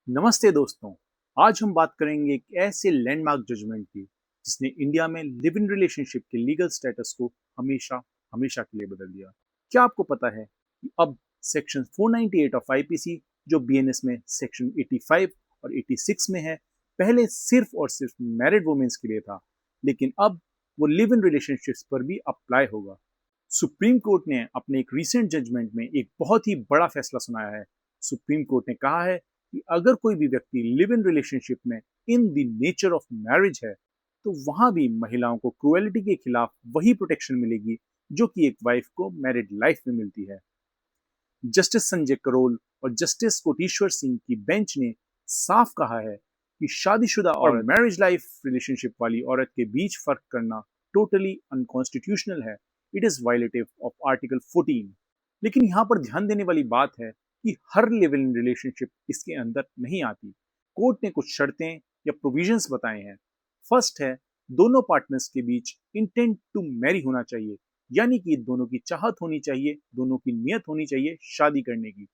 नमस्ते दोस्तों। आज हम बात करेंगे एक ऐसे लैंडमार्क जजमेंट की जिसने इंडिया में लिव इन रिलेशनशिप के लीगल स्टेटस को हमेशा हमेशा के लिए बदल दिया। क्या आपको पता है कि अब सेक्शन 498 ऑफ आईपीसी जो बीएनएस में सेक्शन 85 और 86 में है, पहले सिर्फ और सिर्फ मैरिड वुमेन्स के लिए था, लेकिन अब वो लिव इन रिलेशनशिप्स पर भी अप्लाई होगा। सुप्रीम कोर्ट ने अपने एक रीसेंट जजमेंट में एक बहुत ही बड़ा फैसला सुनाया है। सुप्रीम कोर्ट ने कहा है कि अगर कोई भी व्यक्ति लिव इन रिलेशनशिप में in the nature of marriage है, तो वहां भी महिलाओं को क्रुएलिटी के खिलाफ वही प्रोटेक्शन मिलेगी जो कि एक वाइफ को मैरिड लाइफ में मिलती है। जस्टिस संजय करोल और जस्टिस कोटेश्वर सिंह की बेंच ने साफ कहा है कि शादीशुदा और मैरिज लाइफ रिलेशनशिप वाली औरत के बीच फर्क करना टोटली अनकॉन्स्टिट्यूशनल है। It is violative of article 14। लेकिन यहाँ पर ध्यान देने वाली बात है कि हर लिव इन रिलेशनशिप इसके अंदर नहीं आती। कोर्ट ने कुछ शर्तें या प्रोविजंस बताए हैं। फर्स्ट है, दोनों पार्टनर्स के बीच इंटेंट टू मैरी होना चाहिए, यानी कि दोनों की चाहत होनी चाहिए, दोनों की नियत होनी चाहिए शादी करने की।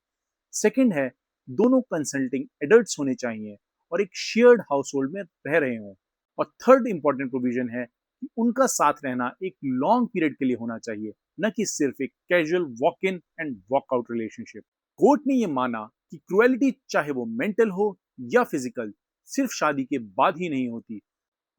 सेकंड है, दोनों कंसल्टिंग एडल्ट्स होने चाहिए और एक शेयर्ड हाउस होल्ड में रह रहे हों। और थर्ड इंपॉर्टेंट प्रोविजन है कि उनका साथ रहना एक लॉन्ग पीरियड के लिए होना चाहिए, न कि सिर्फ एक casual walk in and walk out relationship. Court ने यह माना कि क्रुएलिटी चाहे वो मेंटल हो या फिजिकल, सिर्फ शादी के बाद ही नहीं होती।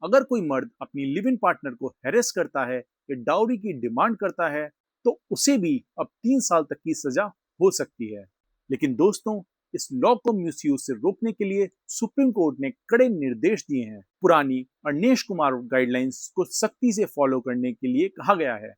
अगर कोई मर्द अपनी लिव इन पार्टनर को हैरेस करता है या डाउरी की डिमांड करता है, तो उसे भी अब 3 साल तक की सजा हो सकती है। लेकिन दोस्तों, इस लॉ को मिसयूज से रोकने के लिए सुप्रीम कोर्ट ने कड़े निर्देश दिए हैं। पुरानी अरनेश कुमार गाइडलाइंस को सख्ती से फॉलो करने के लिए कहा गया है।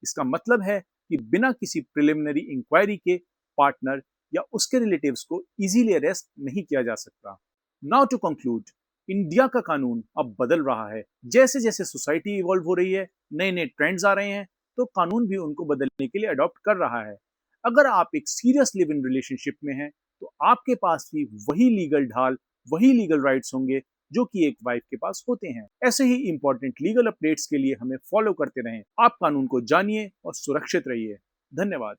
इसका मतलब है कि बिना किसी प्रिलिमिनरी इंक्वायरी के पार्टनर या उसके रिलेटिव्स को इजीली अरेस्ट नहीं किया जा सकता। नाउ टू कंक्लूड, इंडिया का कानून अब बदल रहा है। जैसे जैसे सोसाइटी इवॉल्व हो रही है, नए नए ट्रेंड्स आ रहे हैं, तो कानून भी उनको बदलने के लिए अडॉप्ट कर रहा है। अगर आप एक सीरियस लिव इन रिलेशनशिप में हैं, तो आपके पास भी वही लीगल ढाल, वही लीगल राइट्स होंगे जो कि एक वाइफ के पास होते हैं। ऐसे ही इंपॉर्टेंट लीगल अपडेट्स के लिए हमें फॉलो करते रहें। आप कानून को जानिए और सुरक्षित रहिए। धन्यवाद।